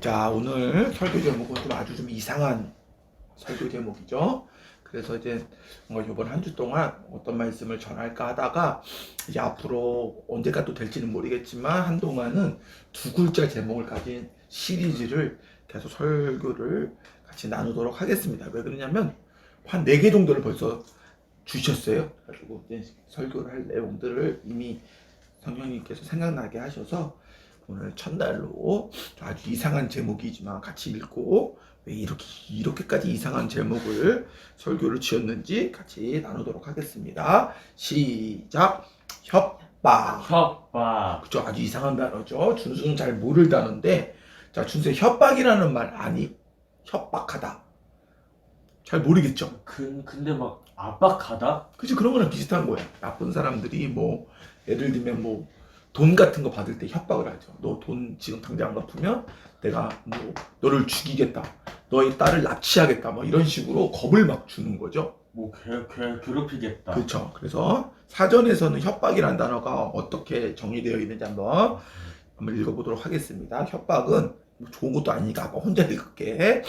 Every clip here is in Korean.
자, 오늘 설교 제목은 좀 아주 좀 이상한 설교 제목이죠. 그래서 이제 뭔가 이번 한 주 동안 어떤 말씀을 전할까 하다가 이제 앞으로 언제가 또 될지는 모르겠지만 한동안은 두 글자 제목을 가진 시리즈를 계속 설교를 같이 나누도록 하겠습니다. 왜 그러냐면 한 4개 정도를 벌써 주셨어요. 그래가지고 이제 설교를 할 내용들을 이미 성령님께서 생각나게 하셔서 오늘 첫날로 아주 이상한 제목이지만 같이 읽고 왜 이렇게까지 이상한 제목을 설교를 지었는지 같이 나누도록 하겠습니다. 시작. 협박. 협박. 그죠? 아주 이상한 단어죠. 준수는 잘 모를 단어인데, 자, 준수 협박이라는 말 아니? 협박하다. 잘 모르겠죠? 근데 막 압박하다? 그치, 그런 거랑 비슷한 거야. 나쁜 사람들이 뭐 예를 들면 뭐 돈 같은 거 받을 때 협박을 하죠. 너 돈 지금 당장 안 갚으면 내가 뭐 너를 죽이겠다, 너의 딸을 납치하겠다, 뭐 이런 식으로 겁을 막 주는 거죠. 뭐 괴롭히겠다. 그렇죠. 그래서 사전에서는 협박이라는 단어가 어떻게 정의되어 있는지 한번 읽어보도록 하겠습니다. 협박은 뭐 좋은 것도 아니니까 아까 혼자 읽을게.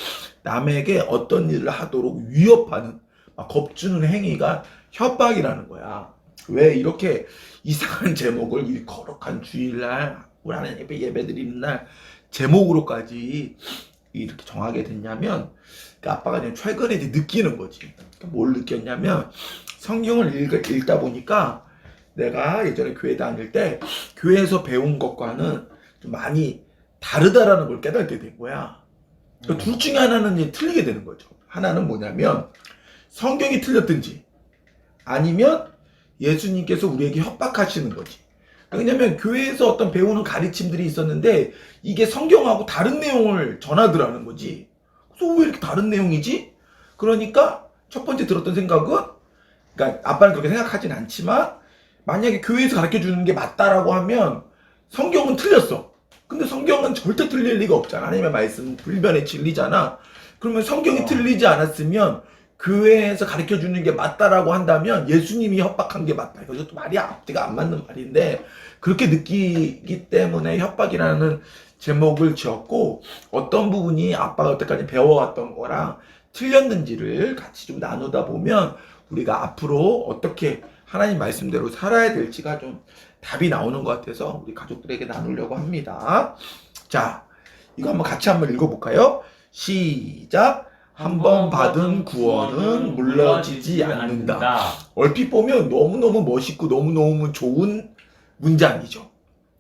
남에게 어떤 일을 하도록 위협하는, 막 겁주는 행위가 협박이라는 거야. 왜 이렇게 이상한 제목을 이 거룩한 주일날 우리 하나님 예배 드리는 날 제목으로까지 이렇게 정하게 됐냐면, 그러니까 아빠가 이제 최근에 이제 느끼는 거지. 그러니까 뭘 느꼈냐면, 성경을 읽다 보니까 내가 예전에 교회 다닐 때 교회에서 배운 것과는 좀 많이 다르다라는 걸 깨닫게 된 거야. 그러니까 둘 중에 하나는 이제 틀리게 되는 거죠. 하나는 뭐냐면 성경이 틀렸든지 아니면 예수님께서 우리에게 협박하시는 거지. 왜냐면 교회에서 어떤 배우는 가르침들이 있었는데 이게 성경하고 다른 내용을 전하더라는 거지. 그래서 왜 이렇게 다른 내용이지? 그러니까 첫 번째 들었던 생각은, 그러니까 아빠는 그렇게 생각하진 않지만 만약에 교회에서 가르쳐 주는 게 맞다라고 하면 성경은 틀렸어. 근데 성경은 절대 틀릴 리가 없잖아. 하나님의 말씀은 불변의 진리잖아. 그러면 성경이 틀리지 않았으면 교회에서 가르쳐 주는 게 맞다라고 한다면 예수님이 협박한 게 맞다. 이것도 말이 앞뒤가 안 맞는 말인데 그렇게 느끼기 때문에 협박이라는 제목을 지었고, 어떤 부분이 아빠가 여태까지 배워왔던 거랑 틀렸는지를 같이 좀 나누다 보면 우리가 앞으로 어떻게 하나님 말씀대로 살아야 될지가 좀 답이 나오는 것 같아서 우리 가족들에게 나누려고 합니다. 자, 이거 같이 한번 읽어볼까요? 시작. 한 번 받은 구원은 물러지지 않는다. 얼핏 보면 너무너무 멋있고 너무너무 좋은 문장이죠.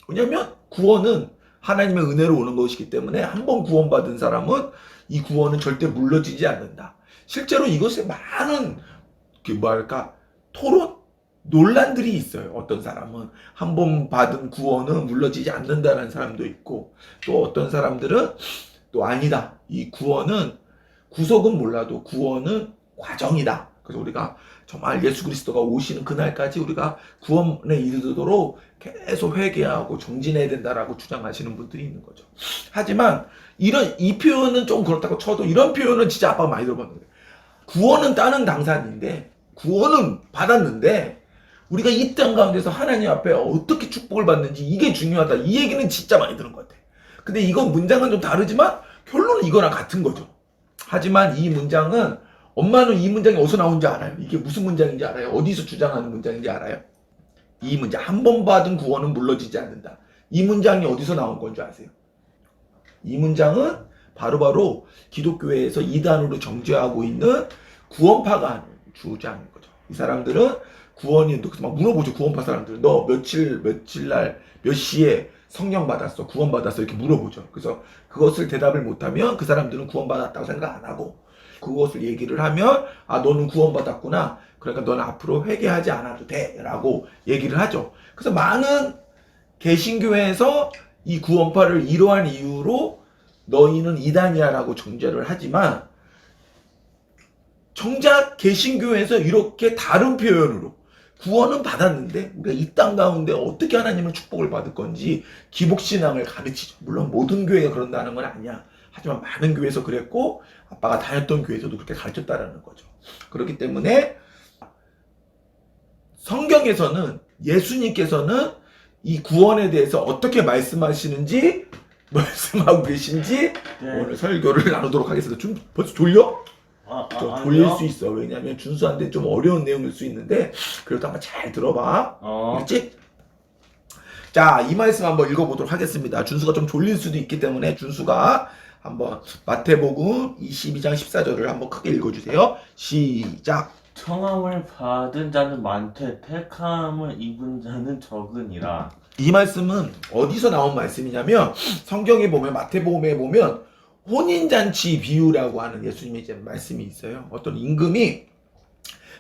왜냐면 구원은 하나님의 은혜로 오는 것이기 때문에 한 번 구원받은 사람은 이 구원은 절대 물러지지 않는다. 실제로 이것에 많은 토론? 논란들이 있어요. 어떤 사람은 한 번 받은 구원은 물러지지 않는다는 사람도 있고, 또 어떤 사람들은 또 아니다. 이 구원은 구속은 몰라도 구원은 과정이다. 그래서 우리가 정말 예수 그리스도가 오시는 그날까지 우리가 구원에 이르도록 계속 회개하고 정진해야 된다라고 주장하시는 분들이 있는 거죠. 하지만 이 표현은 좀 그렇다고 쳐도 이런 표현은 진짜 아빠가 많이 들어봤는데, 구원은 따는 당사자인데 구원은 받았는데 우리가 이 땅 가운데서 하나님 앞에 어떻게 축복을 받는지 이게 중요하다. 이 얘기는 진짜 많이 들은 것 같아. 근데 이건 문장은 좀 다르지만 결론은 이거랑 같은 거죠. 하지만 이 문장은, 엄마는 이 문장이 어디서 나온지 알아요? 이게 무슨 문장인지 알아요? 어디서 주장하는 문장인지 알아요? 이 문장, 한 번 받은 구원은 물러지지 않는다. 이 문장이 어디서 나온 건지 아세요? 이 문장은 바로바로 기독교회에서 이단으로 정죄하고 있는 구원파가 하는 주장인 거죠. 이 사람들은 구원이 막 물어보죠. 구원파 사람들은 너 며칠 날 몇 시에 성령 받았어, 구원 받았어, 이렇게 물어보죠. 그래서 그것을 대답을 못하면 그 사람들은 구원 받았다고 생각 안 하고, 그것을 얘기를 하면 아, 너는 구원 받았구나, 그러니까 너는 앞으로 회개하지 않아도 돼라고 얘기를 하죠. 그래서 많은 개신교회에서 이 구원파를 이러한 이유로 너희는 이단이야라고 정죄를 하지만, 정작 개신교회에서 이렇게 다른 표현으로 구원은 받았는데 우리가 이 땅 가운데 어떻게 하나님의 축복을 받을 건지 기복신앙을 가르치죠. 물론 모든 교회가 그런다는 건 아니야. 하지만 많은 교회에서 그랬고 아빠가 다녔던 교회에서도 그렇게 가르쳤다라는 거죠. 그렇기 때문에 성경에서는, 예수님께서는 이 구원에 대해서 어떻게 말씀하시는지 말씀하고 계신지 네. 오늘 설교를 나누도록 하겠습니다. 좀 벌써 졸려? 좀 졸릴 아니요. 수 있어. 왜냐면 준수한테 좀 어려운 내용일 수 있는데 그래도 한번 잘 들어봐. 알겠지? 자, 이 말씀 한번 읽어보도록 하겠습니다. 준수가 좀 졸릴 수도 있기 때문에 준수가 한번 마태복음 22장 14절을 한번 크게 읽어주세요. 시작. 청함을 받은 자는 많되 택함을 입은 자는 적으니라. 이 말씀은 어디서 나온 말씀이냐면 성경에 보면 마태복음에 보면 혼인잔치 비유라고 하는 예수님의 이제 말씀이 있어요. 어떤 임금이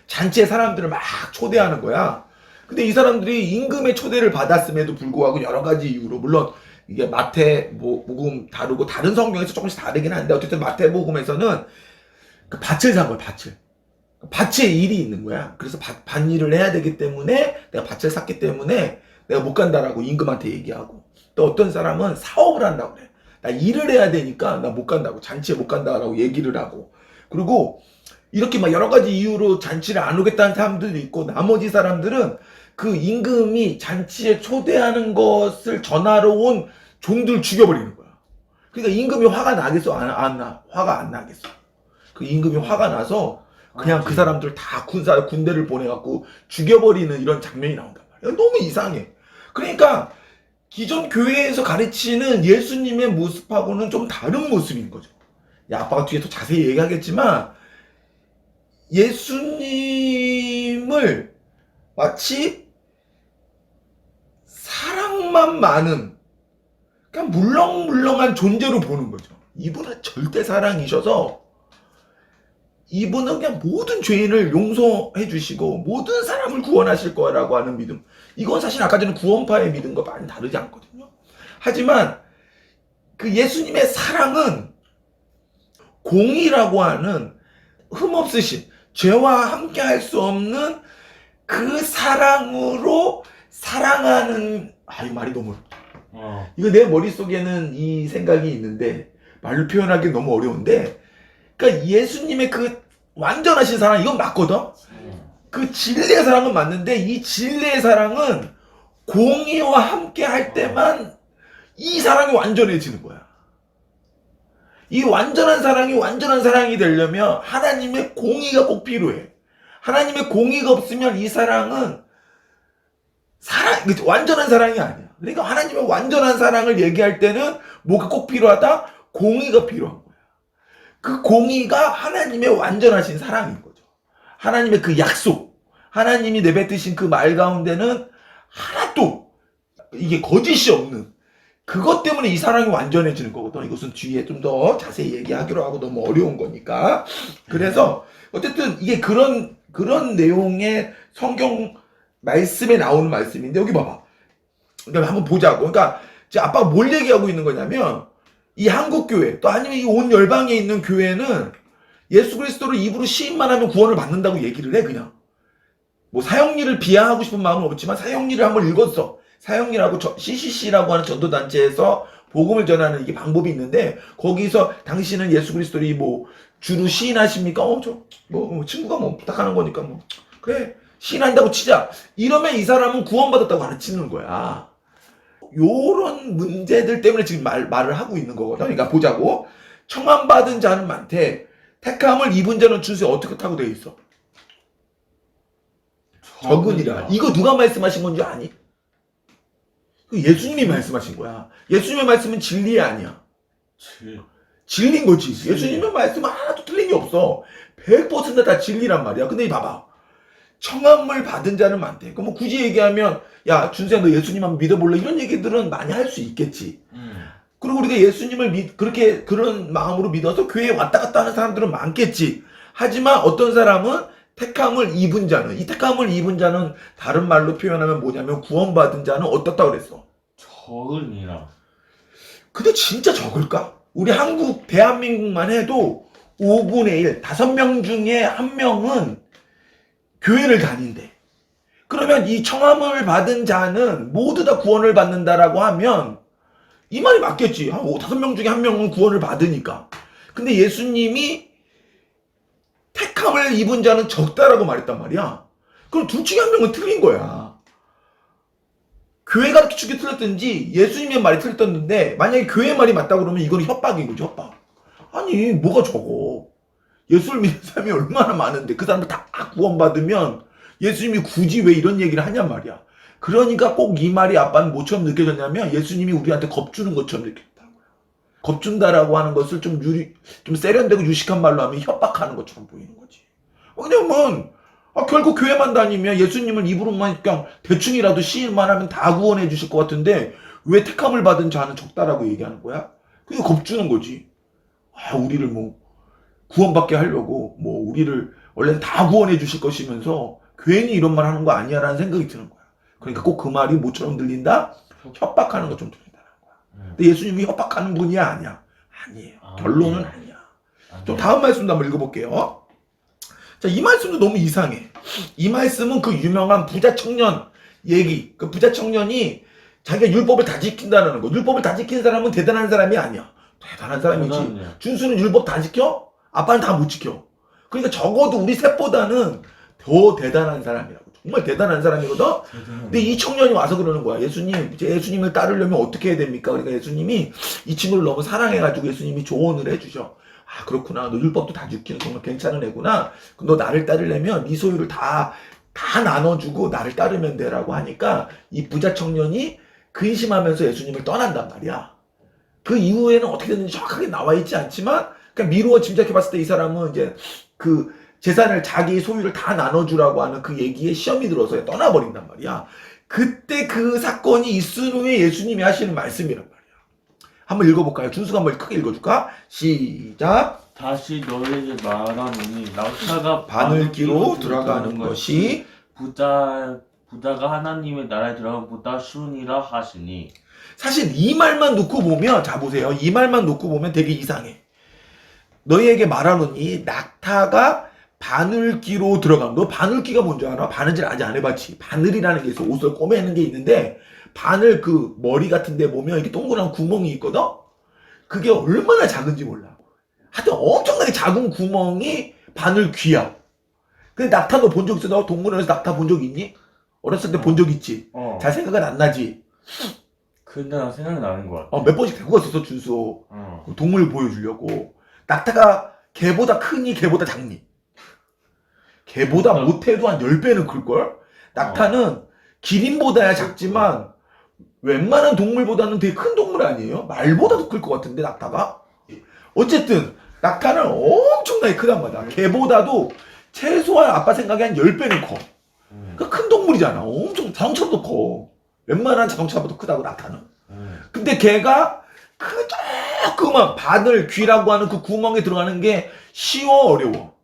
잔치에 사람들을 막 초대하는 거야. 근데 이 사람들이 임금의 초대를 받았음에도 불구하고 여러 가지 이유로, 물론 이게 마태복음 다르고 다른 성경에서 조금씩 다르긴 한데 어쨌든 마태복음에서는 그 밭을 산 거야. 밭에 일이 있는 거야. 그래서 밭일을 해야 되기 때문에 내가 밭을 샀기 때문에 내가 못 간다라고 임금한테 얘기하고, 또 어떤 사람은 사업을 한다고 그래. 나 일을 해야 되니까 나 못 간다고, 잔치에 못 간다라고 얘기를 하고, 그리고 이렇게 막 여러 가지 이유로 잔치를 안 오겠다는 사람들도 있고, 나머지 사람들은 그 임금이 잔치에 초대하는 것을 전하러 온 종들 죽여버리는 거야. 그러니까 임금이 화가 나겠어? 안 나? 화가 안 나겠어. 그 임금이 화가 나서 그냥 그 사람들 다 군대를 보내갖고 죽여버리는 이런 장면이 나온단 말이야. 너무 이상해. 그러니까 기존 교회에서 가르치는 예수님의 모습하고는 좀 다른 모습인 거죠. 야, 아빠가 뒤에 더 자세히 얘기하겠지만 예수님을 마치 사랑만 많은 그냥 물렁물렁한 존재로 보는 거죠. 이분은 절대 사랑이셔서 이분은 그냥 모든 죄인을 용서해 주시고 모든 사람을 구원하실 거라고 하는 믿음. 이건 사실 아까 전에 구원파의 믿음과 많이 다르지 않거든요. 하지만 그 예수님의 사랑은 공의라고 하는 흠없으신, 죄와 함께 할 수 없는 그 사랑으로 사랑하는, 이 말이 너무 이거 내 머릿속에는 이 생각이 있는데 말로 표현하기 너무 어려운데, 그러니까 예수님의 그 완전하신 사랑, 이건 맞거든? 그 진리의 사랑은 맞는데 이 진리의 사랑은 공의와 함께 할 때만 이 사랑이 완전해지는 거야. 이 완전한 사랑이 되려면 하나님의 공의가 꼭 필요해. 하나님의 공의가 없으면 이 사랑은 완전한 사랑이 아니야. 그러니까 하나님의 완전한 사랑을 얘기할 때는 뭐가 꼭 필요하다? 공의가 필요한 거야. 그 공의가 하나님의 완전하신 사랑인 거죠. 하나님의 그 약속, 하나님이 내뱉으신 그 말 가운데는 하나도 이게 거짓이 없는, 그것 때문에 이 사랑이 완전해지는 거거든. 이것은 뒤에 좀 더 자세히 얘기하기로 하고 너무 어려운 거니까. 그래서 어쨌든 이게 그런 내용의 성경 말씀에 나오는 말씀인데, 여기 봐봐. 그러니까 한번 보자고. 그러니까 이제 아빠가 뭘 얘기하고 있는 거냐면, 이 한국 교회, 또 아니면 이 온 열방에 있는 교회는 예수 그리스도를 입으로 시인만 하면 구원을 받는다고 얘기를 해. 그냥 뭐 사형리를 비하하고 싶은 마음은 없지만 사형리를 한번 읽었어. 사형리라고 CCC라고 하는 전도단체에서 복음을 전하는 이게 방법이 있는데, 거기서 당신은 예수 그리스도를 뭐 주로 시인하십니까? 친구가 뭐 부탁하는 거니까 뭐 그래 시인한다고 치자. 이러면 이 사람은 구원받았다고 가르치는 거야. 요런 문제들 때문에 지금 말을 하고 있는 거거든. 그러니까 보자고. 청함받은 자는 많대, 택함을 입은 자는 준수에 어떻게 타고 되어 있어? 적으니라. 이거 누가 말씀하신 건지 아니? 예수님이 말씀하신 거야. 예수님의 말씀은 진리 아니야. 진리인 거지. 예수님의 말씀은 하나도 틀린 게 없어. 100%다 진리란 말이야. 근데 봐봐. 청함을 받은 자는 많대. 그럼 뭐 굳이 얘기하면, 야, 준수야, 너 예수님 한번 믿어볼래? 이런 얘기들은 많이 할 수 있겠지. 그리고 우리가 예수님을 그런 마음으로 믿어서 교회에 왔다 갔다 하는 사람들은 많겠지. 하지만 어떤 사람은 택함을 입은 자는, 이 택함을 입은 자는 다른 말로 표현하면 뭐냐면 구원받은 자는 어떻다 그랬어? 적으니라. 근데 진짜 적을까? 우리 한국, 대한민국만 해도 5분의 1, 5명 중에 1명은 교회를 다닌대. 그러면 이 청함을 받은 자는 모두 다 구원을 받는다라고 하면 이 말이 맞겠지. 한 5명 중에 1명은 구원을 받으니까. 근데 예수님이 택함을 입은 자는 적다라고 말했단 말이야. 그럼 둘 중에 1명은 틀린 거야. 교회 가르치는 게 틀렸든지 예수님의 말이 틀렸던데 만약에 교회 말이 맞다고 그러면 이거는 협박인 거죠, 협박. 아니 뭐가 적어. 예수를 믿는 사람이 얼마나 많은데 그 사람들 다 구원받으면 예수님이 굳이 왜 이런 얘기를 하냔 말이야. 그러니까 꼭 이 말이 아빠는 뭐처럼 느껴졌냐면 예수님이 우리한테 겁주는 것처럼 느꼈다고요. 겁준다라고 하는 것을 좀 세련되고 유식한 말로 하면 협박하는 것처럼 보이는 거지. 왜냐면 결국 교회만 다니면 예수님을 입으로만 그냥 대충이라도 시인만 하면 다 구원해 주실 것 같은데 왜 택함을 받은 자는 적다라고 얘기하는 거야? 그게 겁주는 거지. 우리를 뭐 구원받게 하려고 뭐 우리를 원래는 다 구원해 주실 것이면서 괜히 이런 말 하는 거 아니야 라는 생각이 드는 거야. 그러니까 꼭 그 말이 뭐처럼 들린다? 협박하는 것처럼 들린다는 거야. 근데 예수님이 협박하는 분이야 아니야? 아니에요. 결론은 아니야. 좀 다음 말씀도 한번 읽어볼게요. 자, 이 말씀도 너무 이상해. 이 말씀은 그 유명한 부자 청년 얘기. 그 부자 청년이 자기가 율법을 다 지킨다는 거. 율법을 다 지킨 사람은 대단한 사람이 아니야. 대단한 사람이지. 준수는 율법 다 지켜? 아빠는 다 못 지켜. 그러니까 적어도 우리 셋보다는 더 대단한 사람이라고. 정말 대단한 사람이거든? 근데 이 청년이 와서 그러는 거야. 예수님을 따르려면 어떻게 해야 됩니까? 그러니까 예수님이 이 친구를 너무 사랑해가지고 예수님이 조언을 해주셔. 그렇구나. 너 율법도 다 지키는 정말 괜찮은 애구나. 너 나를 따르려면 네 소유를 다 나눠주고 나를 따르면 되라고 하니까 이 부자 청년이 근심하면서 예수님을 떠난단 말이야. 그 이후에는 어떻게 됐는지 정확하게 나와 있지 않지만 그냥 미루어 짐작해봤을 때 이 사람은 이제 그 재산을 자기 소유를 다 나눠주라고 하는 그 얘기에 시험이 들어서 떠나버린단 말이야. 그때 그 사건이 있은 후에 예수님이 하시는 말씀이란 말이야. 한번 읽어볼까요? 준수가 한번 크게 읽어줄까? 시작. 다시 너에게 말하노니 낙타가 바늘기로 들어가는 것이 부자가 하나님의 나라에 들어가는 것보다 쉬우니라 하시니. 사실 이 말만 놓고 보면, 자 보세요. 이 말만 놓고 보면 되게 이상해. 너희에게 말하노니 낙타가 바늘기로 들어가면, 너 바늘기가 뭔지 알아? 바느질 아직 안 해봤지. 바늘이라는 게 있어. 옷을 꼬매는 게 있는데 바늘 그 머리 같은 데 보면 이렇게 동그란 구멍이 있거든? 그게 얼마나 작은지 몰라. 하여튼 엄청나게 작은 구멍이 바늘귀야. 근데 낙타 너 본 적 있어? 너 동물원에서 낙타 본 적 있니? 어렸을 때 본 적 있지? 잘 생각은 안 나지? 근데 나 생각나는 것 같아. 몇 번씩 데리고 갔었어, 준수. 동물 보여주려고. 낙타가 개보다 크니 개보다 작니? 개보다 못해도 한 10배는 클걸? 낙타는 기린보다야 작지만 웬만한 동물보다는 되게 큰 동물 아니에요? 말보다도 클 것 같은데 낙타가? 어쨌든 낙타는 엄청나게 크단 말이야. 개보다도 최소한 아빠 생각에 한 10배는 커. 그러니까 큰 동물이잖아. 엄청 자동차보다 커. 웬만한 자동차보다 크다고 낙타는. 근데 걔가 그 조그만 바늘귀라고 하는 그 구멍에 들어가는 게 쉬워 어려워?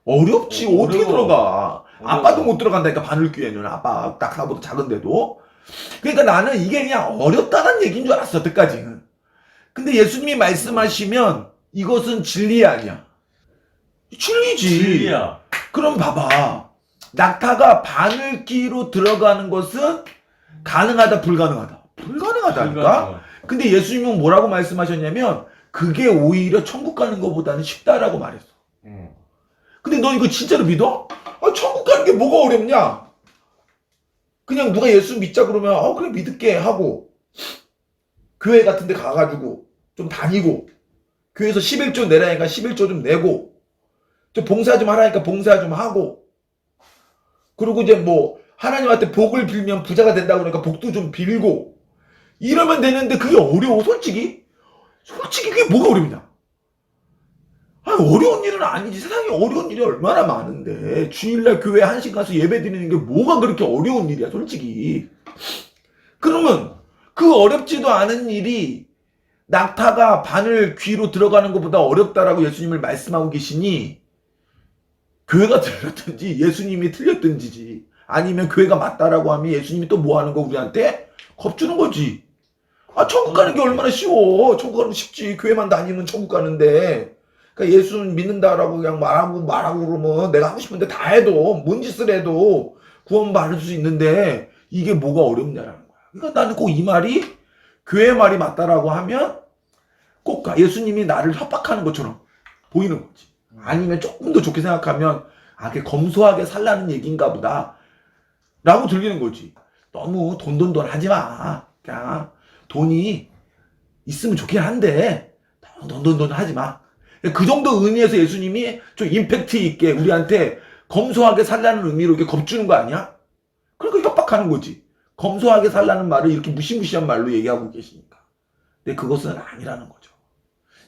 어렵지. 어떻게 들어가? 아빠도 못 들어간다니까 바늘귀에는. 아빠 낙타보다 작은데도. 그러니까 나는 이게 그냥 어렵다는 얘기인 줄 알았어 그때까지는. 근데 예수님이 말씀하시면 이것은 진리 아니야. 진리지. 진리야. 그럼 봐봐. 낙타가 바늘귀로 들어가는 것은 가능하다 불가능하다? 불가능하다니까? 근데 예수님은 뭐라고 말씀하셨냐면 그게 오히려 천국 가는 것보다는 쉽다라고 말했어. 근데 너 이거 진짜로 믿어? 천국 가는 게 뭐가 어렵냐? 그냥 누가 예수 믿자 그러면 그래 믿을게 하고 교회 같은 데 가가지고 좀 다니고 교회에서 11조 내라니까 11조 좀 내고 좀 봉사 좀 하라니까 봉사 좀 하고 그리고 이제 뭐 하나님한테 복을 빌면 부자가 된다고 그러니까 복도 좀 빌고 이러면 되는데 그게 어려워 솔직히? 솔직히 그게 뭐가 어렵냐? 어려운 일은 아니지. 세상에 어려운 일이 얼마나 많은데 주일날 교회 1시간 가서 예배 드리는 게 뭐가 그렇게 어려운 일이야 솔직히. 그러면 그 어렵지도 않은 일이 낙타가 바늘 귀로 들어가는 것보다 어렵다라고 예수님을 말씀하고 계시니 교회가 틀렸든지 예수님이 틀렸든지 아니면 교회가 맞다라고 하면 예수님이 또 뭐 하는 거 우리한테? 겁주는 거지. 천국 가는 게 얼마나 쉬워. 천국 가는 거 쉽지. 교회만 다니면 천국 가는데. 그러니까 예수 믿는다라고 그냥 말하고 그러면 내가 하고 싶은데 다 해도 뭔 짓을 해도 구원받을 수 있는데 이게 뭐가 어렵냐라는 거야. 그러니까 나는 꼭 이 말이 교회 말이 맞다라고 하면 꼭 예수님이 나를 협박하는 것처럼 보이는 거지. 아니면 조금 더 좋게 생각하면 그게 검소하게 살라는 얘기인가 보다 라고 들리는 거지. 너무 돈 하지 마. 그냥 돈이 있으면 좋긴 한데 너무 돈 하지 마. 그 정도 의미에서 예수님이 좀 임팩트 있게 우리한테 검소하게 살라는 의미로 이렇게 겁주는 거 아니야? 그러니까 협박하는 거지. 검소하게 살라는 말을 이렇게 무시무시한 말로 얘기하고 계시니까. 근데 그것은 아니라는 거죠.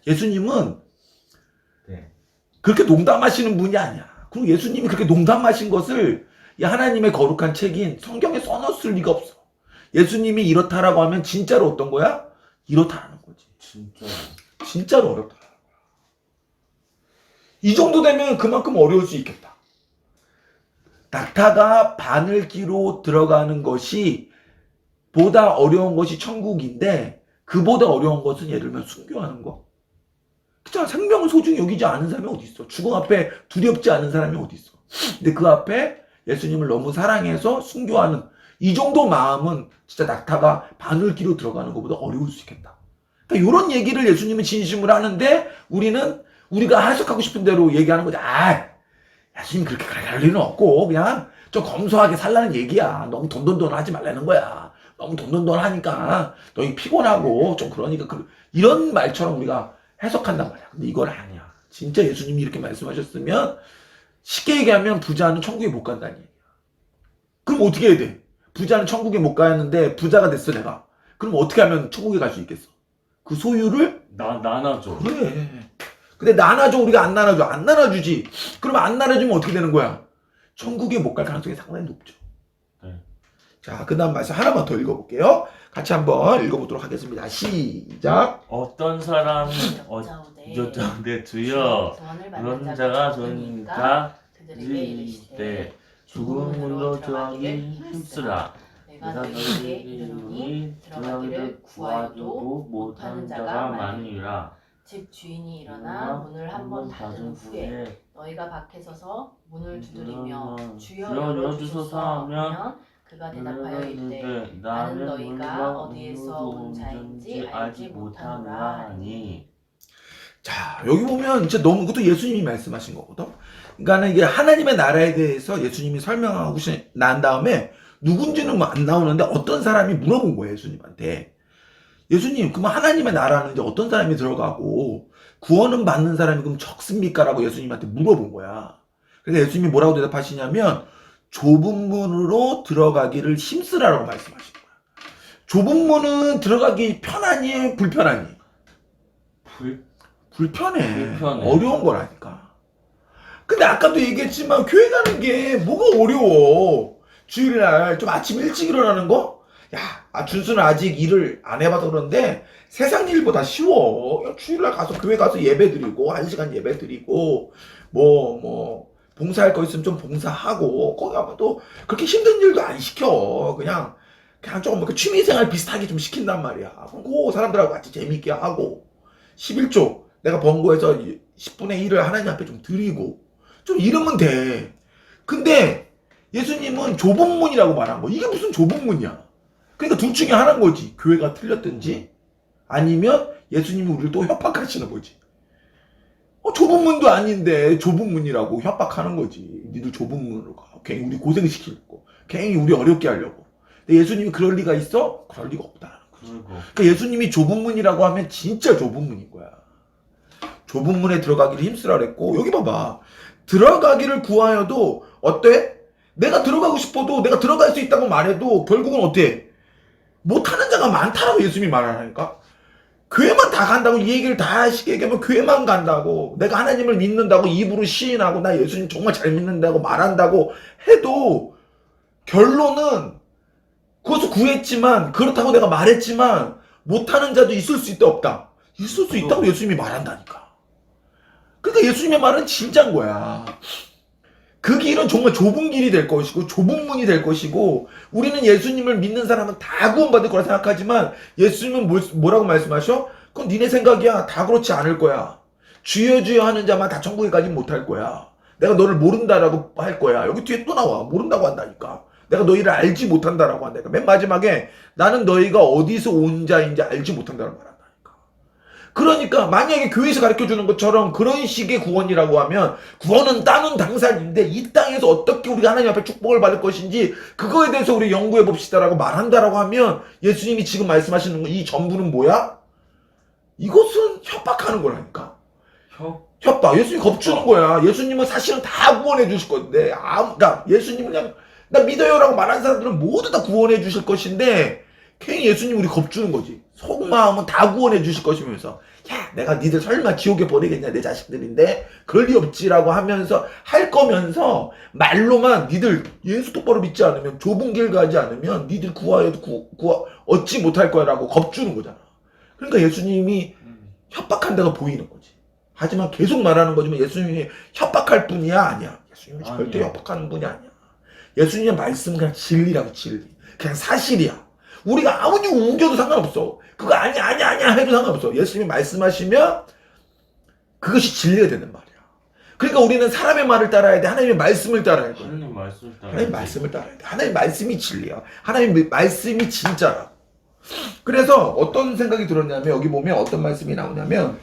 예수님은 네. 그렇게 농담하시는 분이 아니야. 그리고 예수님이 그렇게 농담하신 것을 이 하나님의 거룩한 책인 성경에 써놨을 리가 없어. 예수님이 이렇다라고 하면 진짜로 어떤 거야? 이렇다라는 거지. 진짜로 어렵다. 이 정도 되면 그만큼 어려울 수 있겠다. 낙타가 바늘기로 들어가는 것이 보다 어려운 것이 천국인데 그보다 어려운 것은 예를 들면 순교하는 거. 그렇잖아. 생명을 소중히 여기지 않은 사람이 어디 있어? 죽음 앞에 두렵지 않은 사람이 어디 있어? 근데 그 앞에 예수님을 너무 사랑해서 순교하는 이 정도 마음은 진짜 낙타가 바늘기로 들어가는 것보다 어려울 수 있겠다. 그러니까 이런 얘기를 예수님은 진심으로 하는데 우리는 우리가 해석하고 싶은 대로 얘기하는 거지. 예수님 그렇게 갈 일은 없고 그냥 좀 검소하게 살라는 얘기야. 너무 돈 하지 말라는 거야. 너무 돈 하니까 너희 피곤하고 좀 그러니까 이런 말처럼 우리가 해석한단 말이야. 근데 이건 아니야. 진짜 예수님이 이렇게 말씀하셨으면 쉽게 얘기하면 부자는 천국에 못 간다는 얘기야. 그럼 어떻게 해야 돼? 부자는 천국에 못 가는데 부자가 됐어 내가. 그럼 어떻게 하면 천국에 갈 수 있겠어? 그 소유를 나눠줘. 그래. 근데 나눠줘. 우리가 안 나눠줘. 안 나눠주지. 그럼 안 나눠주면 어떻게 되는 거야? 천국에 못 갈 가능성이 상당히 높죠. 네. 자, 그 다음 말씀 하나만 더 읽어볼게요. 같이 한번 읽어보도록 하겠습니다. 시작. 어떤 사람이 여짜오되 주여 그런 자가 좋으니까 그들에게 이르시되 죽음으로 들어가기 힘쓰라. 내가 너희에게 이르노니 들어가기를 구하여도 못하는 자가 많으니라. 집 주인이 일어나 문을 한번 닫은 후에 너희가 밖에 서서 문을 두드리며 주여 열어주소서 하면 그가 대답하여 이르되 나는 너희가 어디에서 온 자인지 알지 못하노라 하니. 자, 여기 보면 진짜 너무 그것도 예수님이 말씀하신 거거든. 그러니까는 이게 하나님의 나라에 대해서 예수님이 설명하고 난 다음에 누군지는 안 나오는데 어떤 사람이 물어본 거예요, 예수님한테. 예수님, 그럼 하나님의 나라는 이제 어떤 사람이 들어가고 구원은 받는 사람이 그럼 적습니까? 라고 예수님한테 물어본 거야. 그래서 예수님이 뭐라고 대답하시냐면 좁은 문으로 들어가기를 힘쓰라라고 말씀하신 거야. 좁은 문은 들어가기 편하니 불편하니? 불편해. 어려운 거라니까. 근데 아까도 얘기했지만 교회 가는 게 뭐가 어려워. 주일날 좀 아침 일찍 일어나는 거? 야, 준수는 아직 일을 안 해봐서 그런데 세상 일보다 쉬워. 주일날 가서 교회 가서 예배 드리고 1시간 예배 드리고 봉사할 거 있으면 좀 봉사하고 거기 가면 또 그렇게 힘든 일도 안 시켜. 그냥 조금 취미생활 비슷하게 좀 시킨단 말이야. 그럼 그 사람들하고 같이 재밌게 하고 11조 내가 번 거에서 10분의 1을 하나님 앞에 좀 드리고 좀 이러면 돼. 근데 예수님은 좁은 문이라고 말한 거. 이게 무슨 좁은 문이야. 그러니까 둘 중에 하나인 거지. 교회가 틀렸든지 아니면 예수님이 우리를 또 협박하시는 거지. 좁은 문도 아닌데 좁은 문이라고 협박하는 거지. 니들 좁은 문으로 가. 괜히 우리 고생시키려고. 괜히 우리 어렵게 하려고. 근데 예수님이 그럴 리가 있어? 그럴 리가 없다. 그러니까 예수님이 좁은 문이라고 하면 진짜 좁은 문인 거야. 좁은 문에 들어가기를 힘쓰라 그랬고 여기 봐봐. 들어가기를 구하여도 어때? 내가 들어가고 싶어도 내가 들어갈 수 있다고 말해도 결국은 어때? 못하는 자가 많다라고 예수님이 말하니까. 교회만 다 간다고 이 얘기를 다 쉽게 얘기하면 교회만 간다고 내가 하나님을 믿는다고 입으로 시인하고 나 예수님 정말 잘 믿는다고 말한다고 해도 결론은 그것을 구했지만 그렇다고 내가 말했지만 못하는 자도 있을 수 있다 없다? 있을 수 있다고 예수님이 말한다니까. 그러니까 예수님의 말은 진짜인 거야. 그 길은 정말 좁은 길이 될 것이고 좁은 문이 될 것이고 우리는 예수님을 믿는 사람은 다 구원받을 거라 생각하지만 예수님은 뭐라고 말씀하셔? 그건 니네 생각이야. 다 그렇지 않을 거야. 주여 주여 하는 자만 다 천국에 가지 못할 거야. 내가 너를 모른다라고 할 거야. 여기 뒤에 또 나와. 모른다고 한다니까. 내가 너희를 알지 못한다라고 한다니까. 맨 마지막에 나는 너희가 어디서 온 자인지 알지 못한다라고 말한다니까. 그러니까 만약에 교회에서 가르쳐주는 것처럼 그런 식의 구원이라고 하면 구원은 따는 당산인데 이 땅에서 어떻게 우리가 하나님 앞에 축복을 받을 것인지 그거에 대해서 우리 연구해 봅시다라고 말한다라고 하면 예수님이 지금 말씀하시는 거 이 전부는 뭐야? 이것은 협박하는 거라니까. 협박. 예수님이 겁주는 거야. 예수님은 사실은 다 구원해 주실 건데, 그러니까 예수님은 그냥 나 믿어요라고 말하는 사람들은 모두 다 구원해 주실 것인데 괜히 예수님 우리 겁주는 거지. 속마음은 다 구원해 주실 것이면서 야 내가 니들 설마 지옥에 보내겠냐 내 자식들인데 그럴 리 없지라고 하면서 할 거면서 말로만 니들 예수 똑바로 믿지 않으면 좁은 길 가지 않으면 니들 구하여도 얻지 못할 거야 라고 겁주는 거잖아. 그러니까 예수님이 협박한다고 보이는 거지. 하지만 계속 말하는 거지만 예수님이 협박할 분이야 아니야. 예수님이 절대 협박하는 분이 아니야. 예수님의 말씀은 그냥 진리라고 진리. 그냥 사실이야. 우리가 아무리 우겨도 상관없어. 그거 아니야 해도 상관없어. 예수님이 말씀하시면 그것이 진리가 되는 말이야. 그러니까 우리는 사람의 말을 따라야 돼. 하나님의 말씀을 따라야 돼. 하나님 말씀을 따라야 돼. 하나님 말씀을 따라야 돼. 하나님 말씀이 진리야. 하나님 말씀이 진짜라. 그래서 어떤 생각이 들었냐면 여기 보면 어떤 말씀이 나오냐면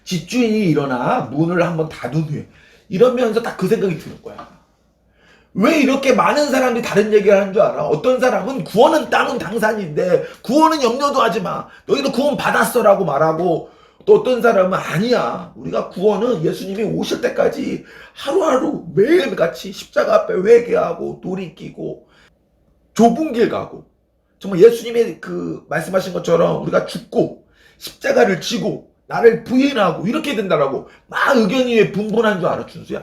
집주인이 일어나 문을 한번 닫은 후에 이러면서 딱 그 생각이 드는 거야. 왜 이렇게 많은 사람들이 다른 얘기를 하는 줄 알아? 어떤 사람은 구원은 따는 당산인데 구원은 염려도 하지 마. 너희도 구원 받았어라고 말하고 또 어떤 사람은 아니야. 우리가 구원은 예수님이 오실 때까지 하루하루 매일같이 십자가 앞에 회개하고 돌이키고 좁은 길 가고 정말 예수님의 그 말씀하신 것처럼 우리가 죽고 십자가를 지고 나를 부인하고 이렇게 된다라고 막 의견이 왜 분분한 줄 알아, 준수야?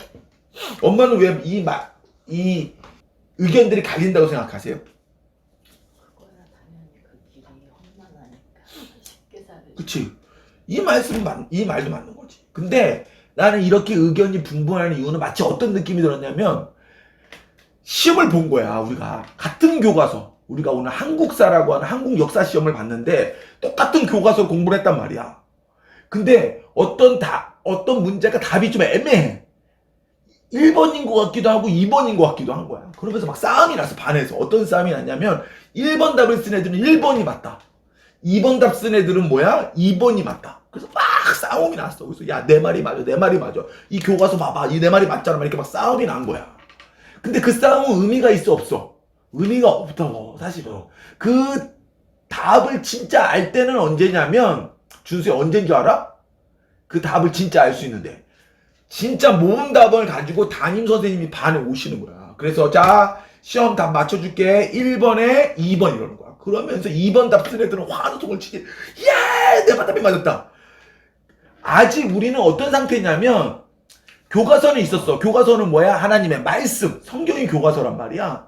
엄마는 왜 이 의견들이 갈린다고 생각하세요? 그거야 당연히 그 길이 험난하니까 쉽게 살을. 그치? 이 말도 맞는 거지. 근데 나는 이렇게 의견이 분분하는 이유는 마치 어떤 느낌이 들었냐면 시험을 본 거야. 우리가 같은 교과서 우리가 오늘 한국사라고 하는 한국 역사 시험을 봤는데 똑같은 교과서 공부를 했단 말이야. 근데 어떤 문제가 답이 좀 애매해. 1번인 것 같기도 하고 2번인 것 같기도 한 거야. 그러면서 막 싸움이 났어. 반에서. 어떤 싸움이 났냐면 1번 답을 쓴 애들은 1번이 맞다. 2번 답 쓴 애들은 뭐야? 2번이 맞다. 그래서 막 싸움이 났어. 그래서 야 내 말이 맞아. 내 말이 맞아. 이 교과서 봐봐. 이 내 말이 맞잖아. 이렇게 막 싸움이 난 거야. 근데 그 싸움은 의미가 있어 없어? 의미가 없다고 사실은. 그 답을 진짜 알 때는 언제냐면 준수야 언제인 줄 알아? 그 답을 진짜 알 수 있는데 진짜 모음 답을 가지고 담임 선생님이 반에 오시는 거야. 그래서 자 시험 답 맞춰줄게. 1번에 2번 이러는 거야. 그러면서 2번 답 쓴 애들은 환호성을 치지. 야 내 답이 맞았다. 아직 우리는 어떤 상태냐면 교과서는 있었어. 교과서는 뭐야? 하나님의 말씀. 성경이 교과서란 말이야.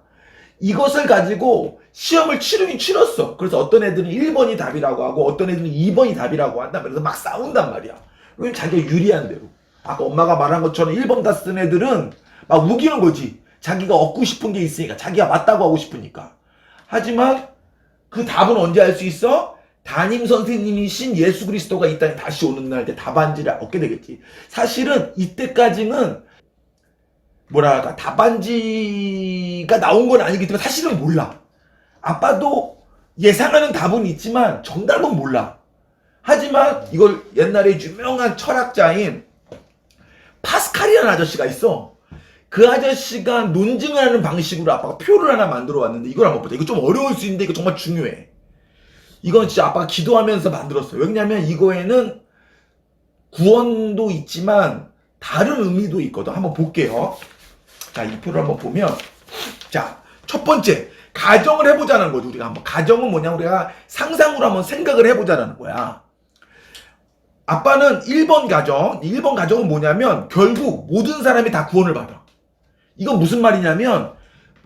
이것을 가지고 시험을 치르긴 치렀어. 그래서 어떤 애들은 1번이 답이라고 하고 어떤 애들은 2번이 답이라고 한단 말이야. 그래서 막 싸운단 말이야. 왜냐면 자기가 유리한 대로. 아까 엄마가 말한 것처럼 1번 다 쓴 애들은 막 우기는 거지. 자기가 얻고 싶은 게 있으니까. 자기가 맞다고 하고 싶으니까. 하지만 그 답은 언제 알 수 있어? 담임 선생님이신 예수 그리스도가 이 땅에 다시 오는 날 때 답안지를 얻게 되겠지. 사실은 이때까지는 뭐랄까 답안지가 나온 건 아니기 때문에 사실은 몰라. 아빠도 예상하는 답은 있지만 정답은 몰라. 하지만 이걸 옛날에 유명한 철학자인 파스칼이라는 아저씨가 있어. 그 아저씨가 논증을 하는 방식으로 아빠가 표를 하나 만들어 왔는데 이걸 한번 보자. 이거 좀 어려울 수 있는데 이거 정말 중요해. 이건 진짜 아빠가 기도하면서 만들었어요. 왜냐면 이거에는 구원도 있지만 다른 의미도 있거든. 한번 볼게요. 자, 이 표를 한번 보면 자, 첫 번째 가정을 해보자는 거죠. 우리가 한번 가정은 뭐냐 우리가 상상으로 한번 생각을 해보자는 거야. 아빠는 1번 가정은 뭐냐면 결국 모든 사람이 다 구원을 받아. 이건 무슨 말이냐면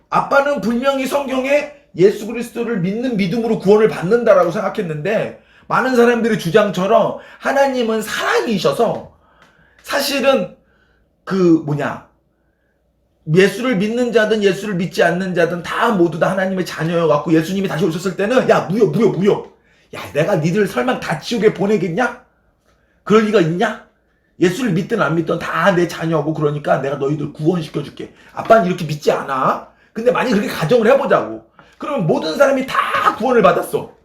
아빠는 분명히 성경에 예수 그리스도를 믿는 믿음으로 구원을 받는다라고 생각했는데 많은 사람들의 주장처럼 하나님은 사랑이셔서 사실은 예수를 믿는 자든 예수를 믿지 않는 자든 다 모두 다 하나님의 자녀여갖고 예수님이 다시 오셨을 때는 야 무효 야 내가 니들 설마 다 지옥에 보내겠냐? 그럴 리가 있냐? 예수를 믿든 안 믿든 다 내 자녀고 그러니까 내가 너희들 구원시켜줄게. 아빠는 이렇게 믿지 않아. 근데 만약에 그렇게 가정을 해보자고. 그러면 모든 사람이 다 구원을 받았어.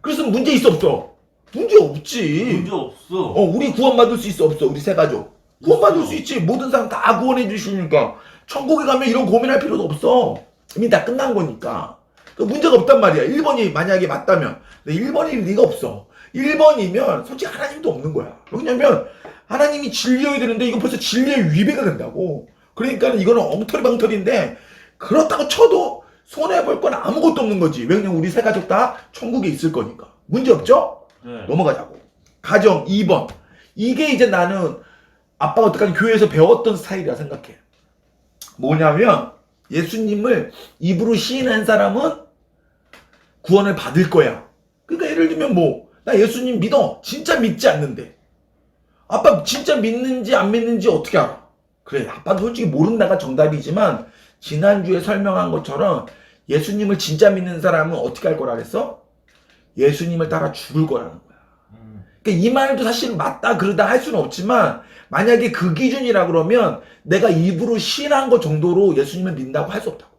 그래서 문제 있어 없어? 문제 없지. 문제 없어. 우리 구원받을 수 있어 없어? 우리 세 가족 구원받을 수 있지. 모든 사람 다 구원해 주시니까 천국에 가면 이런 고민할 필요도 없어. 이미 다 끝난 거니까. 문제가 없단 말이야. 1번이 만약에 맞다면. 근데 1번일 리가 없어. 1번이면 솔직히 하나님도 없는 거야. 왜냐면 하나님이 진리여야 되는데 이건 벌써 진리의 위배가 된다고. 그러니까 이거는 엉터리방터리인데 그렇다고 쳐도 손해볼 건 아무것도 없는 거지. 왜냐면 우리 세 가족 다 천국에 있을 거니까. 문제 없죠? 네. 넘어가자고. 가정 2번. 이게 이제 나는 아빠가 어떡하니 교회에서 배웠던 스타일이라 생각해. 뭐냐면 예수님을 입으로 시인한 사람은 구원을 받을 거야. 그러니까 예를 들면 나 예수님 믿어. 진짜 믿지 않는데. 아빠 진짜 믿는지 안 믿는지 어떻게 알아? 그래, 아빠도 솔직히 모른다가 정답이지만 지난주에 설명한 것처럼 예수님을 진짜 믿는 사람은 어떻게 할 거라 그랬어? 예수님을 따라 죽을 거라는 거야. 그러니까 이 말도 사실 맞다 그러다 할 수는 없지만 만약에 그 기준이라 그러면 내가 입으로 시인한 것 정도로 예수님을 믿는다고 할 수 없다고.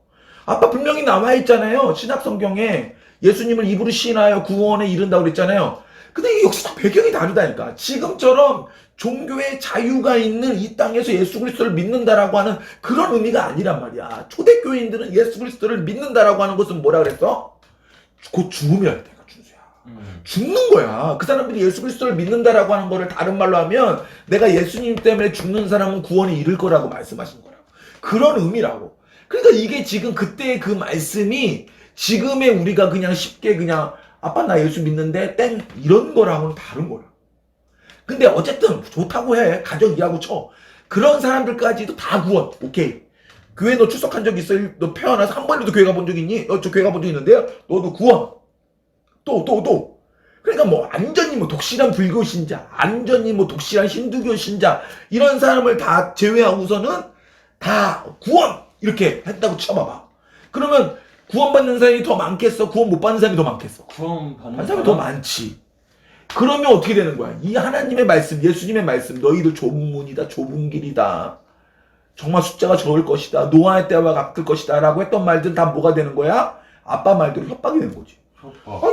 아빠 분명히 나와 있잖아요. 신약 성경에 예수님을 입으로 시인하여 구원에 이른다고 그랬잖아요. 근데 이게 역사적 배경이 다르다니까. 지금처럼 종교의 자유가 있는 이 땅에서 예수 그리스도를 믿는다라고 하는 그런 의미가 아니란 말이야. 초대교인들은 예수 그리스도를 믿는다라고 하는 것은 뭐라 그랬어? 곧 죽음이랄 때가 준수야. 죽는 거야. 그 사람들이 예수 그리스도를 믿는다라고 하는 거를 다른 말로 하면 내가 예수님 때문에 죽는 사람은 구원에 이를 거라고 말씀하신 거야. 그런 의미라고. 그러니까 이게 지금 그때의 그 말씀이 지금의 우리가 그냥 쉽게 그냥 아빠 나 예수 믿는데 땡 이런 거랑은 다른 거야. 근데 어쨌든 좋다고 해. 가정이라고 쳐. 그런 사람들까지도 다 구원. 오케이. 교회 너 출석한 적 있어? 너 태어나서 한 번이라도 교회 가본 적 있니? 저 교회 가본 적 있는데요? 너도 구원. 또. 그러니까 완전히 독실한 불교 신자, 완전히 독실한 힌두교 신자 이런 사람을 다 제외하고서는 다 구원 이렇게 했다고 쳐봐봐. 그러면 구원받는 사람이 더 많겠어? 구원 못 받는 사람이 더 많겠어? 구원 받는 사람이 더 많지. 그러면 어떻게 되는 거야? 이 하나님의 말씀, 예수님의 말씀, 너희들 좁은 문이다, 좁은 길이다. 정말 숫자가 적을 것이다. 노아의 때와 같을 것이다. 라고 했던 말들은 다 뭐가 되는 거야? 아빠 말대로 협박이 되는 거지.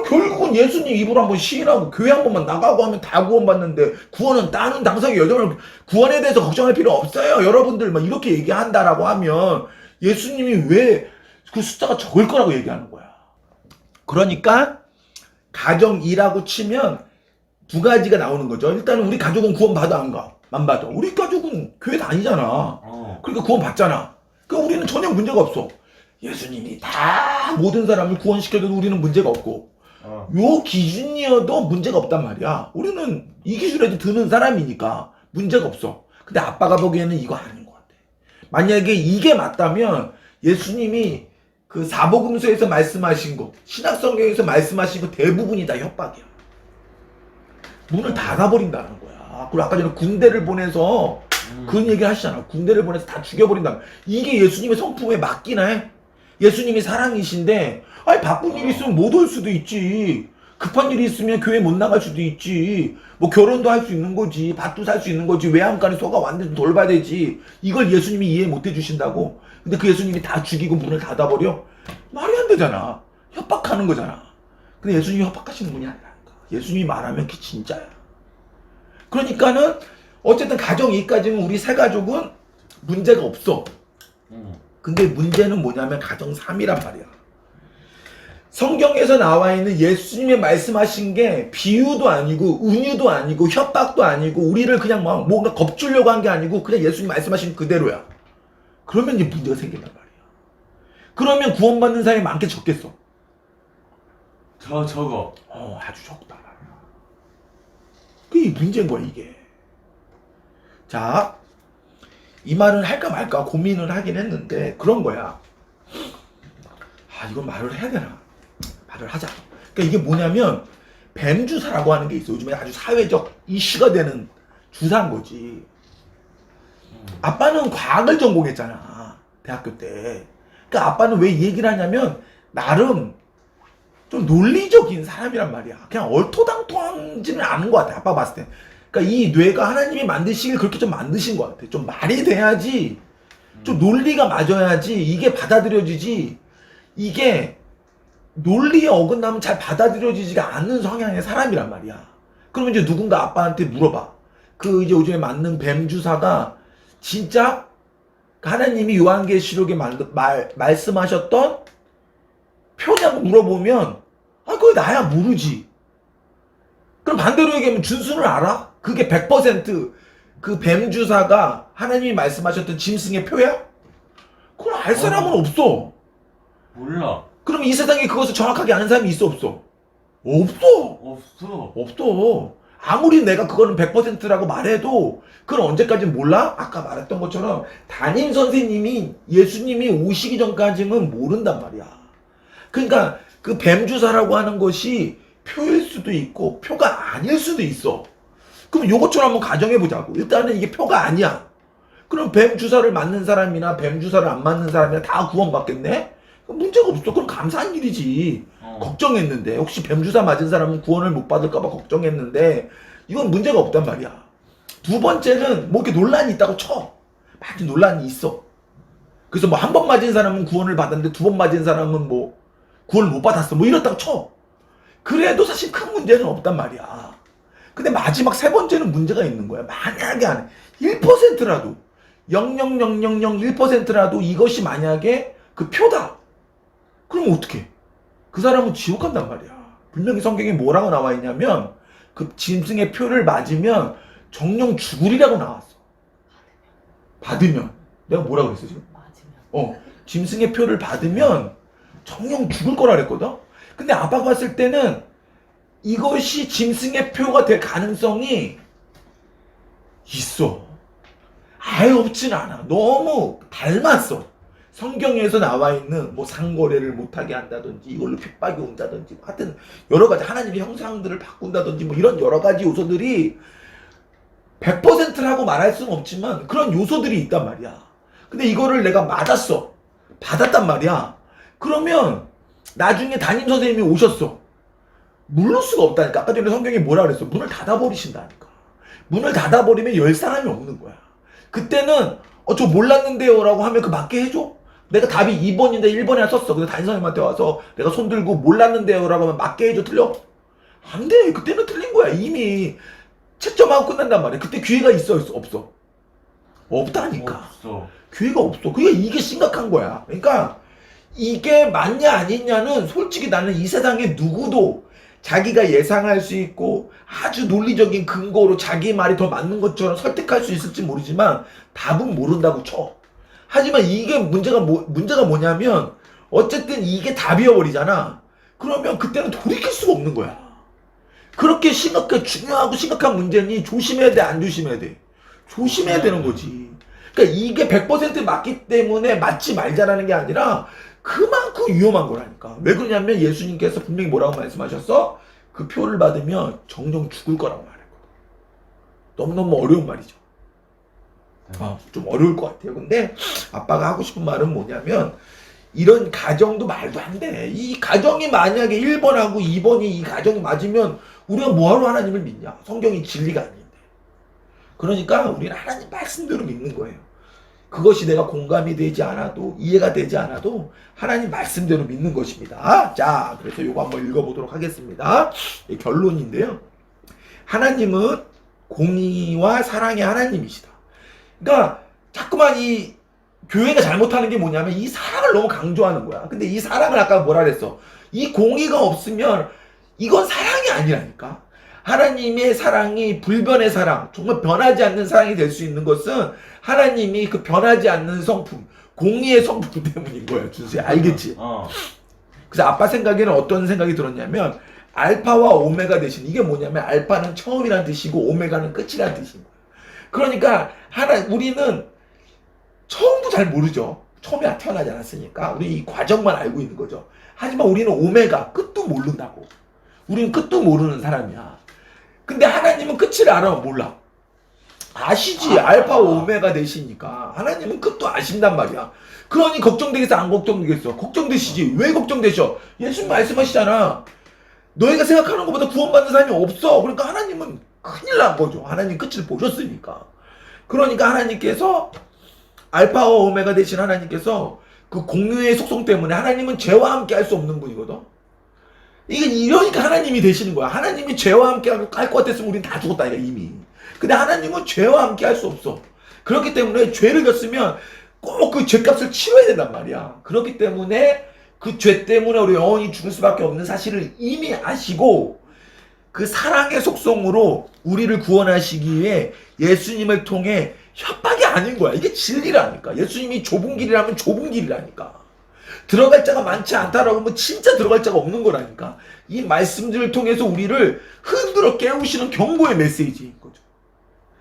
결국은 예수님 입으로 한번 시인하고 교회 한 번만 나가고 하면 다 구원받는데 구원은 다른 당사자 여자분 구원에 대해서 걱정할 필요 없어요. 여러분들 막 이렇게 얘기한다라고 하면 예수님이 왜 그 숫자가 적을 거라고 얘기하는 거야. 그러니까 가정 2라고 치면 두 가지가 나오는 거죠. 일단은 우리 가족은 구원 받아 안 가? 안 받아. 우리 가족은 교회 다니잖아. 그러니까 구원 받잖아. 그러니까 우리는 전혀 문제가 없어. 예수님이 다 모든 사람을 구원시켜줘도 우리는 문제가 없고 요 기준이어도 문제가 없단 말이야. 우리는 이 기준에도 드는 사람이니까 문제가 없어. 근데 아빠가 보기에는 이거 아닌 것 같아. 만약에 이게 맞다면 예수님이 그 사복음서에서 말씀하신 거, 신약성경에서 말씀하신 거 대부분이 다 협박이야. 문을 닫아버린다는 거야. 그리고 아까 전에 군대를 보내서 그런 얘기를 하시잖아. 군대를 보내서 다 죽여버린다. 이게 예수님의 성품에 맞기나 해? 예수님이 사랑이신데 바쁜 일이 있으면 못 올 수도 있지. 급한 일이 있으면 교회 못 나갈 수도 있지. 결혼도 할 수 있는 거지. 밭도 살 수 있는 거지. 외양간에 소가 왔는데 돌봐야 되지. 이걸 예수님이 이해 못 해주신다고? 근데 그 예수님이 다 죽이고 문을 닫아버려? 말이 안 되잖아. 협박하는 거잖아. 근데 예수님이 협박하시는 분이 아니라니까. 예수님이 말하면 그게 진짜야. 그러니까는 어쨌든 가정 2까지는 우리 세 가족은 문제가 없어. 근데 문제는 뭐냐면 가정 3이란 말이야. 성경에서 나와 있는 예수님의 말씀하신 게 비유도 아니고 은유도 아니고 협박도 아니고 우리를 그냥 뭔가 겁주려고 한 게 아니고 그냥 예수님 말씀하신 그대로야. 그러면 이제 문제가 생긴단 말이야. 그러면 구원받는 사람이 많게 적겠어? 적어. 아주 적다. 그게 문제인 거야 이게. 자, 이 말은 할까 말까 고민을 하긴 했는데 그런 거야. 이건 말을 해야 되나? 말을 하자. 그러니까 이게 뭐냐면 뱀 주사라고 하는 게 있어. 요즘에 아주 사회적 이슈가 되는 주사인 거지. 아빠는 과학을 전공했잖아. 대학교 때. 그러니까 아빠는 왜 이 얘기를 하냐면 나름 좀 논리적인 사람이란 말이야. 그냥 얼토당토하지는 않은 것 같아. 아빠 봤을 때. 그러니까 이 뇌가 하나님이 만드시길 그렇게 좀 만드신 것 같아. 좀 말이 돼야지. 좀 논리가 맞아야지. 이게 받아들여지지. 이게 논리에 어긋나면 잘 받아들여지지가 않는 성향의 사람이란 말이야. 그러면 이제 누군가 아빠한테 물어봐. 그 이제 요즘에 맞는 뱀 주사가 진짜 하나님이 요한계시록에 말씀하셨던 표냐고 물어보면 그게 나야 모르지. 그럼 반대로 얘기하면 준수는 알아? 그게 100%그 뱀 주사가 하나님이 말씀하셨던 짐승의 표야? 그걸 알 사람은 없어. 몰라. 그럼 이 세상에 그것을 정확하게 아는 사람이 있어 없어? 없어. 없어. 아무리 내가 그거는 100%라고 말해도 그건 언제까지는 몰라? 아까 말했던 것처럼 담임 선생님이 예수님이 오시기 전까지는 모른단 말이야. 그러니까 그 뱀주사라고 하는 것이 표일 수도 있고 표가 아닐 수도 있어. 그럼 요것처럼 한번 가정해보자고. 일단은 이게 표가 아니야. 그럼 뱀주사를 맞는 사람이나 뱀주사를 안 맞는 사람이나 다 구원받겠네? 그럼 문제가 없어. 그럼 감사한 일이지. 걱정했는데 혹시 뱀주사 맞은 사람은 구원을 못 받을까봐 걱정했는데 이건 문제가 없단 말이야. 두 번째는 뭐 이렇게 논란이 있다고 쳐. 많이 논란이 있어. 그래서 뭐 한 번 맞은 사람은 구원을 받았는데 두 번 맞은 사람은 뭐 구원을 못 받았어. 뭐 이렇다고 쳐. 그래도 사실 큰 문제는 없단 말이야. 근데 마지막 세 번째는 문제가 있는 거야. 만약에 안 해. 1%라도 0.0001%라도 이것이 만약에 그 표다. 그럼 어떡해? 그 사람은 지옥 간단 말이야. 분명히 성경에 뭐라고 나와 있냐면 그 짐승의 표를 맞으면 정령 죽으리라고 나왔어. 받으면. 내가 뭐라 그랬어 지금? 맞으면. 짐승의 표를 받으면 정령 죽을 거라 그랬거든? 근데 아빠가 봤을 때는 이것이 짐승의 표가 될 가능성이 있어. 아예 없진 않아. 너무 닮았어. 성경에서 나와 있는 뭐 상거래를 못하게 한다든지 이걸로 핍박이 온다든지 하여튼 여러 가지 하나님의 형상들을 바꾼다든지 뭐 이런 여러 가지 요소들이 100%라고 말할 수는 없지만 그런 요소들이 있단 말이야. 근데 이거를 내가 맞았어. 받았단 말이야. 그러면 나중에 담임 선생님이 오셨어. 물을 수가 없다니까. 아까 전에 성경이 뭐라 그랬어? 문을 닫아버리신다니까. 문을 닫아버리면 열 사람이 없는 거야. 그때는 저 몰랐는데요 라고 하면 그 맞게 해줘? 내가 답이 2번인데 1번이나 썼어. 근데 담임 선생님한테 와서 내가 손 들고 몰랐는데요 라고 하면 맞게 해줘? 틀려? 안 돼. 그때는 틀린 거야. 이미 채점하고 끝난단 말이야. 그때 기회가 있어 없어? 없다니까. 없어. 기회가 없어. 그게 이게 심각한 거야. 그러니까 이게 맞냐 아니냐는 솔직히 나는 이 세상에 누구도 자기가 예상할 수 있고 아주 논리적인 근거로 자기 말이 더 맞는 것처럼 설득할 수 있을지 모르지만 답은 모른다고 쳐. 하지만 이게 문제가 뭐냐면 어쨌든 이게 답이어버리잖아. 그러면 그때는 돌이킬 수가 없는 거야. 그렇게 중요하고 심각한 문제니 조심해야 돼, 안 조심해야 돼? 조심해야 되는 거지. 그러니까 이게 100% 맞기 때문에 맞지 말자라는 게 아니라 그만큼 위험한 거라니까. 왜 그러냐면 예수님께서 분명히 뭐라고 말씀하셨어? 그 표를 받으면 정령 죽을 거라고 말했거든. 너무너무 어려운 말이죠. 좀 어려울 것 같아요. 근데 아빠가 하고 싶은 말은 뭐냐면 이런 가정도 말도 안 돼. 이 가정이 만약에 1번하고 2번이 이 가정이 맞으면 우리가 뭐하러 하나님을 믿냐? 성경이 진리가 아닌데. 그러니까 우리는 하나님 말씀대로 믿는 거예요. 그것이 내가 공감이 되지 않아도 이해가 되지 않아도 하나님 말씀대로 믿는 것입니다. 자, 그래서 이거 한번 읽어보도록 하겠습니다. 결론인데요. 하나님은 공의와 사랑의 하나님이시다. 그러니까 자꾸만 이 교회가 잘못하는 게 뭐냐면 이 사랑을 너무 강조하는 거야. 근데 이 사랑을 아까 뭐라 그랬어? 이 공의가 없으면 이건 사랑이 아니라니까. 하나님의 사랑이 불변의 사랑, 정말 변하지 않는 사랑이 될 수 있는 것은 하나님이 그 변하지 않는 성품, 공의의 성품 때문인 거예요. 준수야, 알겠지? 그래서 아빠 생각에는 어떤 생각이 들었냐면 알파와 오메가 대신 이게 뭐냐면 알파는 처음이란 뜻이고 오메가는 끝이란 뜻인 거예요. 그러니까 우리는 처음도 잘 모르죠. 처음에 태어나지 않았으니까 우리 이 과정만 알고 있는 거죠. 하지만 우리는 오메가 끝도 모른다고. 우리는 끝도 모르는 사람이야. 근데 하나님은 끝을 알아? 몰라. 아시지. 알파 오메가 되시니까 하나님은 끝도 아신단 말이야. 그러니 걱정되겠어 안 걱정되겠어? 걱정되시지. 왜 걱정되셔? 예수님 말씀하시잖아. 너희가 생각하는 것보다 구원받는 사람이 없어. 그러니까 하나님은 큰일 난 거죠. 하나님 끝을 보셨으니까. 그러니까 하나님께서 알파와 오메가 되신 하나님께서 그 공유의 속성 때문에 하나님은 죄와 함께 할 수 없는 분이거든. 이게 이러니까 하나님이 되시는 거야. 하나님이 죄와 함께 할 것 같았으면 우린 다 죽었다 이거 이미. 근데 하나님은 죄와 함께 할 수 없어. 그렇기 때문에 죄를 졌으면 꼭 그 죄값을 치러야 된단 말이야. 그렇기 때문에 그 죄 때문에 우리 영원히 죽을 수밖에 없는 사실을 이미 아시고 그 사랑의 속성으로 우리를 구원하시기 위해 예수님을 통해 협박이 아닌 거야. 이게 진리라니까. 예수님이 좁은 길이라면 좁은 길이라니까. 들어갈 자가 많지 않다라고 하면 진짜 들어갈 자가 없는 거라니까. 이 말씀들을 통해서 우리를 흔들어 깨우시는 경고의 메시지인 거죠.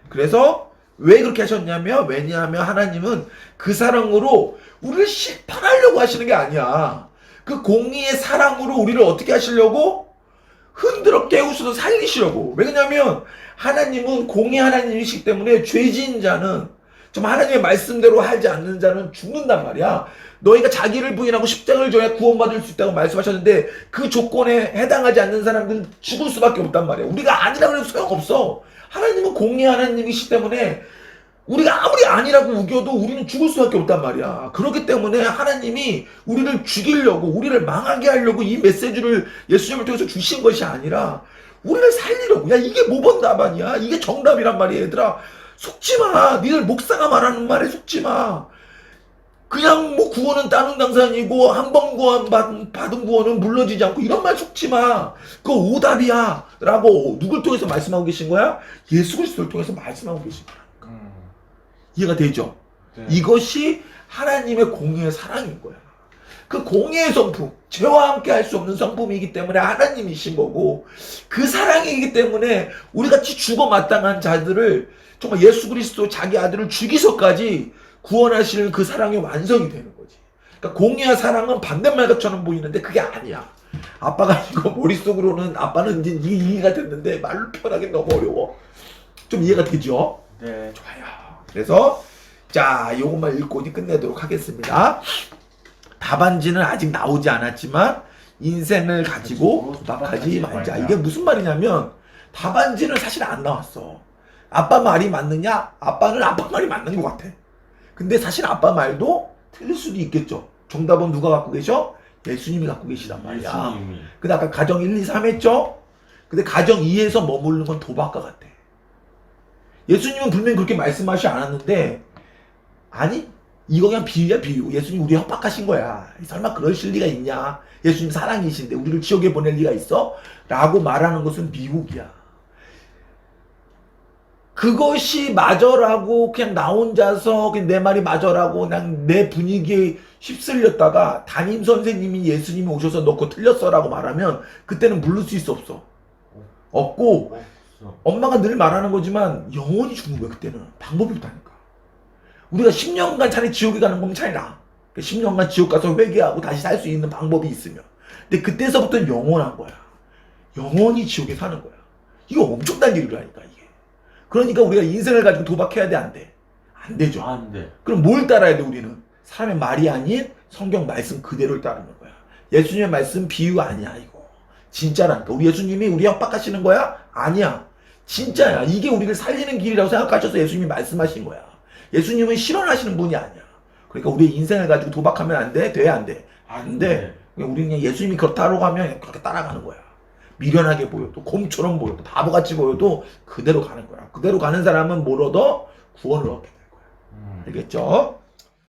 그래서 왜 그렇게 하셨냐면, 왜냐하면 하나님은 그 사랑으로 우리를 심판하려고 하시는 게 아니야. 그 공의의 사랑으로 우리를 어떻게 하시려고? 흔들어 깨우셔서 살리시려고. 왜냐면 하나님은 공의 하나님이시기 때문에 죄지은 자는, 좀 하나님의 말씀대로 하지 않는 자는 죽는단 말이야. 너희가 자기를 부인하고 십자가를 져야 구원받을 수 있다고 말씀하셨는데 그 조건에 해당하지 않는 사람들은 죽을 수밖에 없단 말이야. 우리가 아니라고 해도 소용없어. 하나님은 공의 하나님이시기 때문에 우리가 아무리 아니라고 우겨도 우리는 죽을 수밖에 없단 말이야. 그렇기 때문에 하나님이 우리를 죽이려고, 우리를 망하게 하려고 이 메시지를 예수님을 통해서 주신 것이 아니라 우리를 살리려고. 야, 이게 모범 답안이야. 이게 정답이란 말이야. 얘들아, 속지마. 니들 목사가 말하는 말에 속지마. 그냥 뭐 구원은 따는 당산이고 한 번 구원 받은 구원은 물러지지 않고 이런 말 속지마. 그거 오답이야 라고 누굴 통해서 말씀하고 계신 거야? 예수 그리스도를 통해서 말씀하고 계신 거야. 이해가 되죠? 네. 이것이 하나님의 공의의 사랑인 거야. 그 공의의 성품, 죄와 함께 할 수 없는 성품이기 때문에 하나님이신 거고, 그 사랑이기 때문에 우리 같이 죽어 마땅한 자들을 정말 예수 그리스도 자기 아들을 죽이서까지 구원하시는 그 사랑의 완성이 되는 거지. 그러니까 공의와 사랑은 반대말처럼 보이는데 그게 아니야. 아빠가 이거 머릿속으로는 아빠는 이제 이해가 됐는데 말로 표현하기 너무 어려워. 좀 이해가 되죠? 네. 좋아요. 그래서 자, 요것만 읽고 이제 끝내도록 하겠습니다. 답안지는 아직 나오지 않았지만 인생을 가지고 도박하지 말자. 이게 무슨 말이냐면 답안지는 사실 안 나왔어. 아빠 말이 맞느냐? 아빠는 아빠 말이 맞는 것 같아. 근데 사실 아빠 말도 틀릴 수도 있겠죠. 정답은 누가 갖고 계셔? 예수님이 갖고 계시단 말이야. 예수님이. 근데 아까 가정 1, 2, 3 했죠? 근데 가정 2에서 머무르는 건 도박과 같아. 예수님은 분명히 그렇게 말씀하시지 않았는데, 아니, 이거 그냥 비유야, 비유. 예수님 우리 협박하신 거야. 설마 그러실 리가 있냐? 예수님 사랑이신데 우리를 지옥에 보낼 리가 있어? 라고 말하는 것은 미혹이야. 그것이 맞어라고 그냥 나 혼자서 그냥 내 말이 맞어라고 그냥 내 분위기에 휩쓸렸다가 담임 선생님이 예수님이 오셔서 너 그거 틀렸어라고 말하면 그때는 물을 수 없어. 없고 엄마가 늘 말하는 거지만 영원히 죽는 거야. 그때는 방법이 없다니까. 우리가 10년간 차라리 지옥에 가는 거면 차라리 나. 10년간 지옥 가서 회개하고 다시 살 수 있는 방법이 있으면. 근데 그때서부터는 영원한 거야. 영원히 지옥에 사는 거야. 이거 엄청난 일이라니까 이게. 그러니까 우리가 인생을 가지고 도박해야 돼, 안 돼? 안 되죠. 안 돼. 그럼 뭘 따라야 돼 우리는? 사람의 말이 아닌 성경 말씀 그대로를 따르는 거야. 예수님의 말씀 비유 아니야 이거. 진짜라니까. 우리 예수님이 우리 협박하시는 거야? 아니야. 진짜야. 이게 우리를 살리는 길이라고 생각하셔서 예수님이 말씀하신 거야. 예수님은 실현하시는 분이 아니야. 그러니까 우리의 인생을 가지고 도박하면 안 돼? 돼? 안 돼? 안 돼. 우리는 그냥 예수님이 그렇다고 하면 그렇게 따라가는 거야. 미련하게 보여도, 곰처럼 보여도, 바보같이 보여도 그대로 가는 거야. 그대로 가는 사람은 뭘 얻어? 구원을 얻게 될 거야. 알겠죠?